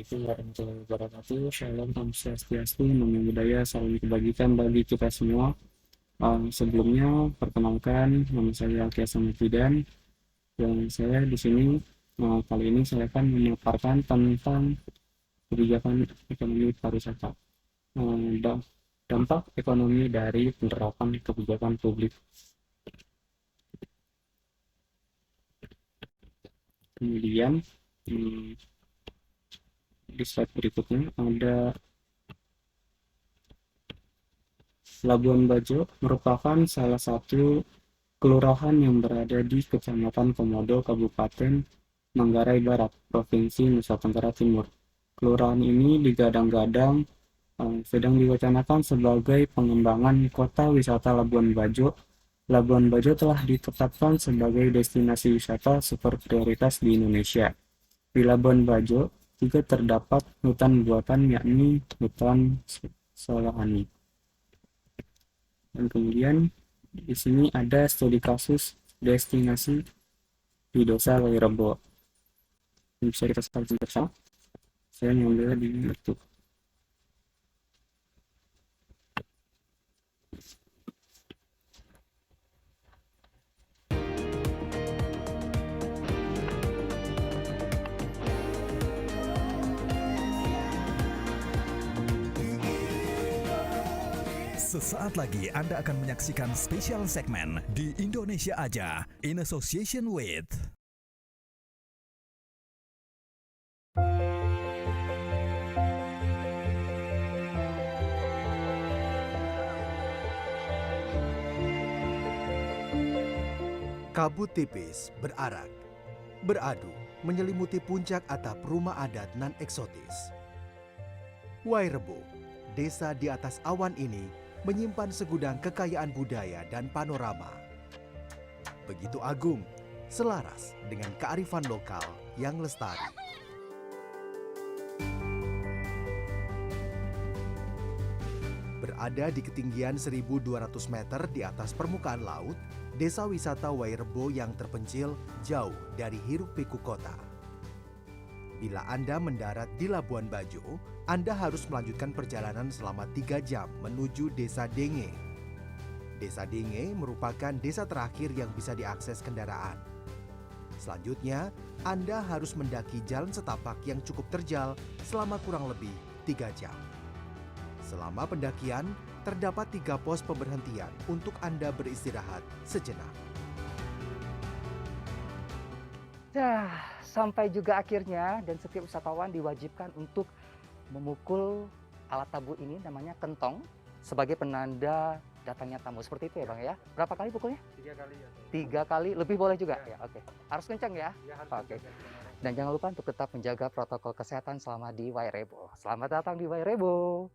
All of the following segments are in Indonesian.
Assalamualaikum warahmatullahi wabarakatuh. Shalom, Om Swastiastu, Namo Buddhaya, salam kebajikan bagi kita semua. Sebelumnya, perkenalkan, nama saya Kiasa Mufidan. Dan saya di sini, kali ini saya akan memaparkan tentang kebijakan ekonomi pariwisata. Dampak ekonomi dari penerapan kebijakan publik. Kemudian, di slide berikutnya ada Labuan Bajo merupakan salah satu kelurahan yang berada di Kecamatan Komodo, Kabupaten Manggarai Barat, Provinsi Nusa Tenggara Timur. Kelurahan ini digadang-gadang sedang diwacanakan sebagai pengembangan kota wisata Labuan Bajo. Labuan Bajo telah ditetapkan sebagai destinasi wisata super prioritas di Indonesia. Di Labuan Bajo juga terdapat hutan buatan, yakni hutan Solahani. Dan kemudian di sini ada studi kasus destinasi di Desa Wairebo. Ini bisa kita saksikan bersama. Saya mengambil di YouTube. Sesaat lagi Anda akan menyaksikan spesial segmen di Indonesia Aja in association with kabut tipis berarak, beradu menyelimuti puncak atap rumah adat nan eksotis. Wairebo, desa di atas awan ini menyimpan segudang kekayaan budaya dan panorama. Begitu agung, selaras dengan kearifan lokal yang lestari. Berada di ketinggian 1.200 meter di atas permukaan laut, desa wisata Wairebo yang terpencil jauh dari hiruk-pikuk kota. Bila Anda mendarat di Labuan Bajo, Anda harus melanjutkan perjalanan selama 3 jam menuju Desa Denge. Desa Denge merupakan desa terakhir yang bisa diakses kendaraan. Selanjutnya, Anda harus mendaki jalan setapak yang cukup terjal selama kurang lebih 3 jam. Selama pendakian, terdapat 3 pos pemberhentian untuk Anda beristirahat sejenak. Sampai juga akhirnya, dan setiap wisatawan diwajibkan untuk memukul alat tabu ini, namanya kentong, sebagai penanda datangnya tamu. Seperti itu ya Bang ya? Berapa kali pukulnya? 3 kali ya. 3 kali, lebih boleh juga? Ya, oke. Harus kencang ya? Ya, harus Oke. kencang. Dan jangan lupa untuk tetap menjaga protokol kesehatan selama di Wairebo. Selamat datang di Wairebo.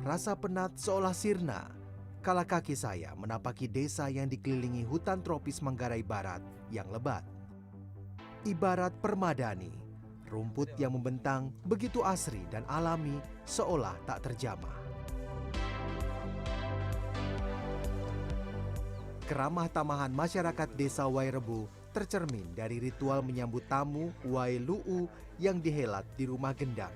Rasa penat seolah sirna kala kaki saya menapaki desa yang dikelilingi hutan tropis Manggarai Barat yang lebat. Ibarat permadani, rumput yang membentang begitu asri dan alami seolah tak terjamah. Keramah tamahan masyarakat desa Wairebo tercermin dari ritual menyambut tamu Wailu'u yang dihelat di rumah gendang.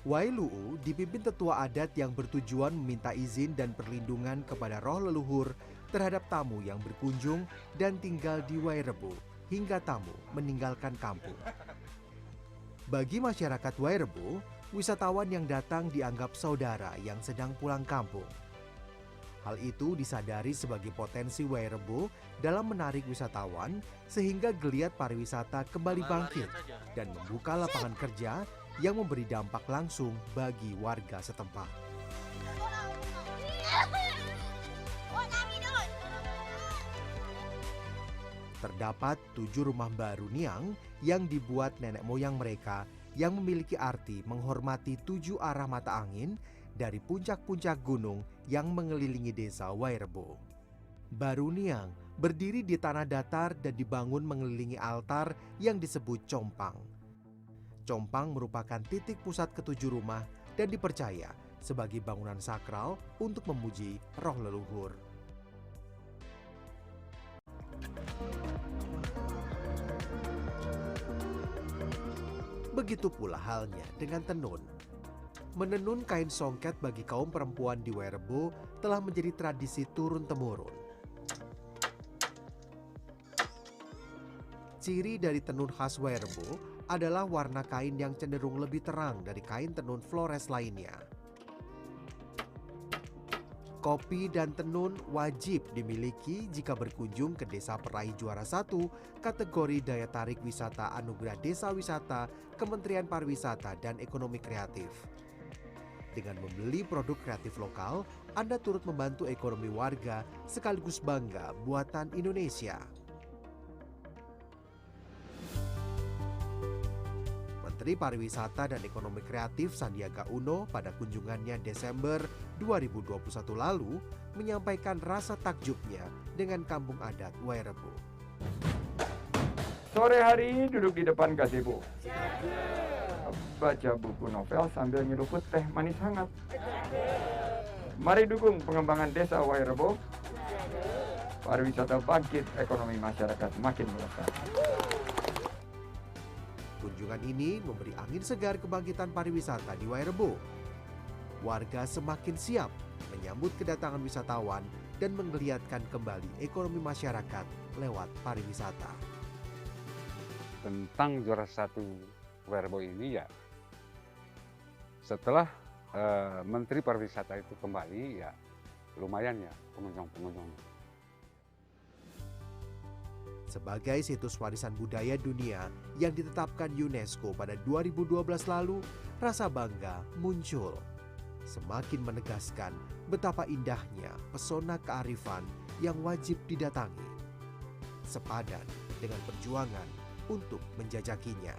Wailu'u dipimpin tetua adat yang bertujuan meminta izin dan perlindungan kepada roh leluhur terhadap tamu yang berkunjung dan tinggal di Wairebo hingga tamu meninggalkan kampung. Bagi masyarakat Wairebo, wisatawan yang datang dianggap saudara yang sedang pulang kampung. Hal itu disadari sebagai potensi Wairebo dalam menarik wisatawan sehingga geliat pariwisata kembali bangkit dan membuka lapangan kerja yang memberi dampak langsung bagi warga setempat. Terdapat 7 rumah baru Niang yang dibuat nenek moyang mereka yang memiliki arti menghormati 7 arah mata angin dari puncak-puncak gunung yang mengelilingi desa Wairebo. Baru Niang berdiri di tanah datar dan dibangun mengelilingi altar yang disebut compang. Compang merupakan titik pusat ketujuh rumah dan dipercaya sebagai bangunan sakral untuk memuji roh leluhur. Begitu pula halnya dengan tenun. Menenun kain songket bagi kaum perempuan di Wairebo telah menjadi tradisi turun-temurun. Ciri dari tenun khas Wairebo adalah warna kain yang cenderung lebih terang dari kain tenun Flores lainnya. Kopi dan tenun wajib dimiliki jika berkunjung ke Desa Peraih Juara 1 kategori Daya Tarik Wisata Anugerah Desa Wisata Kementerian Pariwisata dan Ekonomi Kreatif. Dengan membeli produk kreatif lokal, Anda turut membantu ekonomi warga sekaligus bangga buatan Indonesia. Menteri Pariwisata dan Ekonomi Kreatif Sandiaga Uno pada kunjungannya Desember 2021 lalu menyampaikan rasa takjubnya dengan kampung adat Wairebo. Sore hari duduk di depan gazebo. Baca buku novel sambil nyeruput teh manis hangat. Mari dukung pengembangan desa Wairebo. Pariwisata bangkit, ekonomi masyarakat makin melesat. Kunjungan ini memberi angin segar kebangkitan pariwisata di Wairebo. Warga semakin siap menyambut kedatangan wisatawan dan menggeliatkan kembali ekonomi masyarakat lewat pariwisata. Tentang juara 1 Wairebo ini ya, setelah Menteri Pariwisata itu kembali ya lumayan ya pengunjung. Sebagai situs warisan budaya dunia yang ditetapkan UNESCO pada 2012 lalu, rasa bangga muncul. Semakin menegaskan betapa indahnya pesona kearifan yang wajib didatangi. Sepadan dengan perjuangan untuk menjajakinya.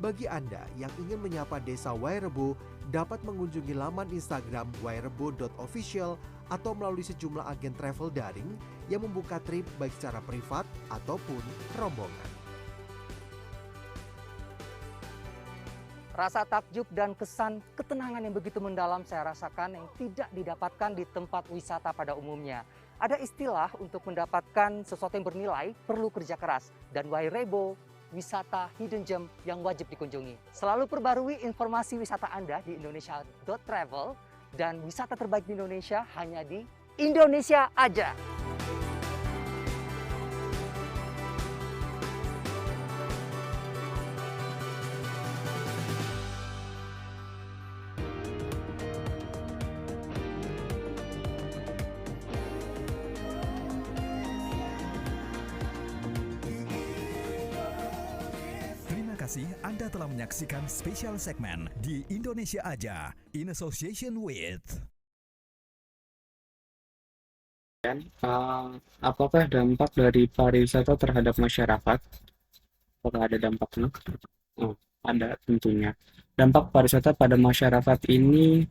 Bagi Anda yang ingin menyapa Desa Wairebo, dapat mengunjungi laman Instagram wairebo.official atau melalui sejumlah agen travel daring yang membuka trip baik secara privat ataupun rombongan. Rasa takjub dan kesan ketenangan yang begitu mendalam saya rasakan yang tidak didapatkan di tempat wisata pada umumnya. Ada istilah untuk mendapatkan sesuatu yang bernilai perlu kerja keras, dan Wairebo wisata hidden gem yang wajib dikunjungi. Selalu perbarui informasi wisata Anda di indonesia.travel dan wisata terbaik di Indonesia hanya di Indonesia aja. Terima kasih Anda telah menyaksikan spesial segmen di Indonesia Aja in association with. Apakah dampak dari pariwisata terhadap masyarakat? Apakah ada dampaknya? Ada tentunya. Dampak pariwisata pada masyarakat ini,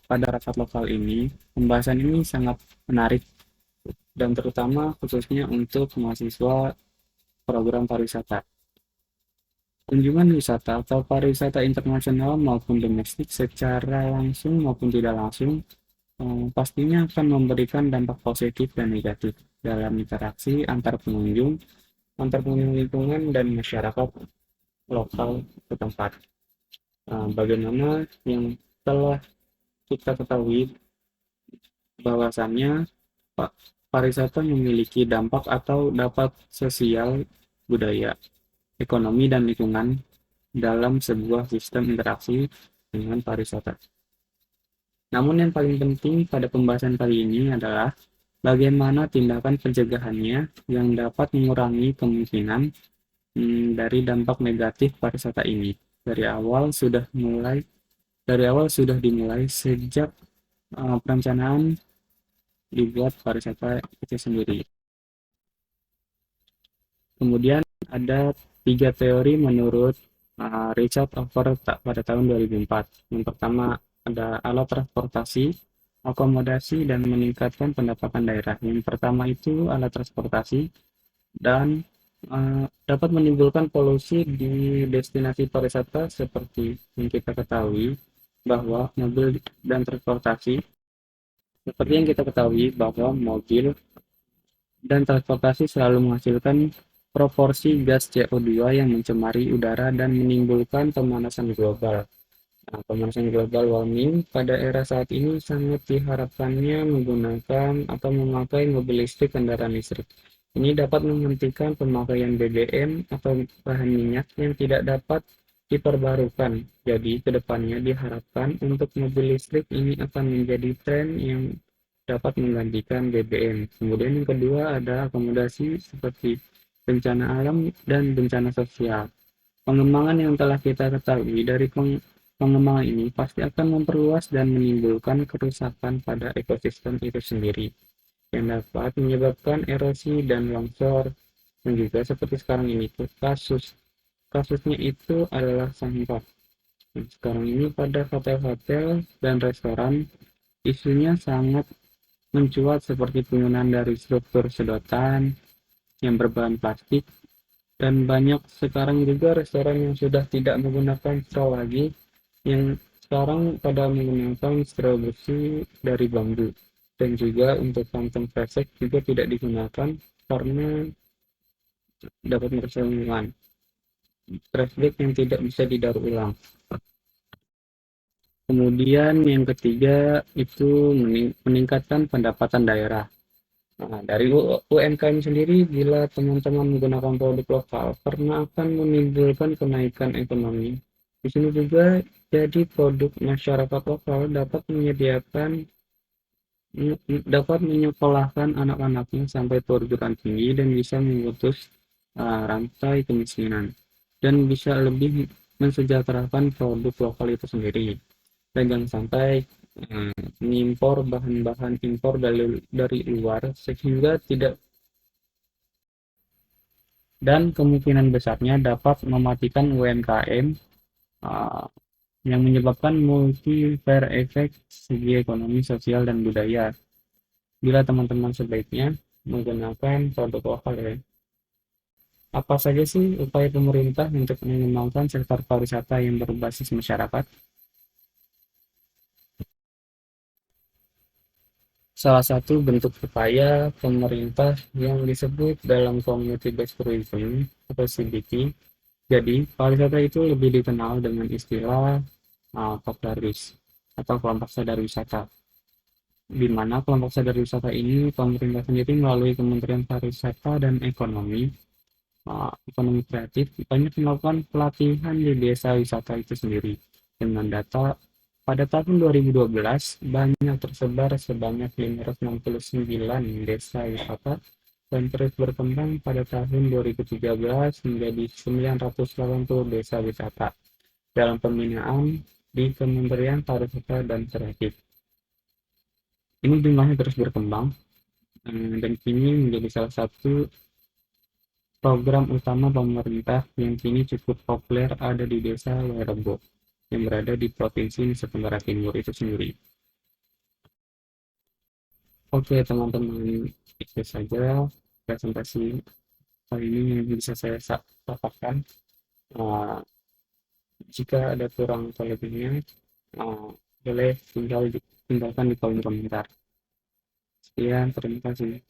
pada rakyat lokal ini, pembahasan ini sangat menarik dan terutama khususnya untuk mahasiswa program pariwisata. Kunjungan wisata atau pariwisata internasional maupun domestik secara langsung maupun tidak langsung pastinya akan memberikan dampak positif dan negatif dalam interaksi antar pengunjung lingkungan dan masyarakat lokal setempat. Bagaimana yang telah kita ketahui bahwasannya pariwisata memiliki dampak atau dapat sosial, budaya, ekonomi, dan lingkungan dalam sebuah sistem interaksi dengan pariwisata. Namun yang paling penting pada pembahasan kali ini adalah bagaimana tindakan pencegahannya yang dapat mengurangi kemungkinan dari dampak negatif pariwisata ini. Dari awal sudah dimulai sejak perencanaan dibuat pariwisata itu sendiri. Kemudian ada 3 teori menurut Richard Over pada tahun 2004. Yang pertama ada alat transportasi, akomodasi, dan meningkatkan pendapatan daerah. Yang pertama itu alat transportasi dan dapat menimbulkan polusi di destinasi pariwisata seperti yang kita ketahui bahwa mobil dan transportasi seperti yang kita ketahui bahwa mobil dan transportasi selalu menghasilkan proporsi gas CO2 yang mencemari udara dan menimbulkan pemanasan global. Nah, pemanasan global warming pada era saat ini sangat diharapkannya menggunakan atau memakai mobil listrik kendaraan listrik. Ini dapat menghentikan pemakaian BBM atau bahan minyak yang tidak dapat diperbarukan. Jadi, kedepannya diharapkan untuk mobil listrik ini akan menjadi tren yang dapat menggantikan BBM. Kemudian yang kedua ada akomodasi seperti bencana alam dan bencana sosial. Pengembangan yang telah kita ketahui dari pengembangan ini pasti akan memperluas dan menimbulkan kerusakan pada ekosistem itu sendiri, yang dapat menyebabkan erosi dan longsor. Dan juga seperti sekarang ini tuh kasusnya itu adalah sampah. Nah, sekarang ini pada hotel-hotel dan restoran isunya sangat mencuat seperti penggunaan dari struktur sedotan yang berbahan plastik, dan banyak sekarang juga restoran yang sudah tidak menggunakan straw lagi, yang sekarang pada menggunakan straw besi dari bambu. Dan juga untuk kantong kresek juga tidak digunakan karena dapat merusak lingkungan. Trash bag yang tidak bisa didaur ulang. Kemudian yang ketiga itu meningkatkan pendapatan daerah. Nah, dari UMKM sendiri, bila teman-teman menggunakan produk lokal, karena akan menimbulkan kenaikan ekonomi. Di sini juga jadi produk masyarakat lokal dapat menyekolahkan anak-anaknya sampai perguruan tinggi dan bisa memutus rantai kemiskinan dan bisa lebih mensejahterakan produk lokal itu sendiri. Dan jangan sampai mengimpor bahan-bahan impor dari luar sehingga tidak, dan kemungkinan besarnya dapat mematikan UMKM yang menyebabkan multi-layer effect segi ekonomi, sosial, dan budaya. Bila teman-teman sebaiknya menggunakan produk lokal ya. Apa saja sih upaya pemerintah untuk mengembangkan sektor pariwisata yang berbasis masyarakat? Salah satu bentuk upaya pemerintah yang disebut dalam Community Based Tourism atau CBT. Jadi, pariwisata itu lebih dikenal dengan istilah Kopdaris atau kelompok sadar wisata. Di mana kelompok sadar wisata ini pemerintah sendiri melalui Kementerian Pariwisata dan Ekonomi Kreatif banyak melakukan pelatihan di desa wisata itu sendiri. Dengan data pada tahun 2012 banyak tersebar sebanyak 569 desa wisata dan terus berkembang pada tahun 2013 menjadi 980 desa wisata dalam pembinaan di Kementerian Pariwisata dan Kreatif. Ini jumlahnya terus berkembang dan kini menjadi salah satu program utama pemerintah yang kini cukup populer ada di Desa Wairebo yang berada di Provinsi Nusa Tenggara Timur itu sendiri. Oke teman-teman, itu saja presentasi kali ini yang bisa saya paparkan. Jika ada kurang atau lebihnya, boleh tinggalkan di kolom komentar. Sekian, terima kasih.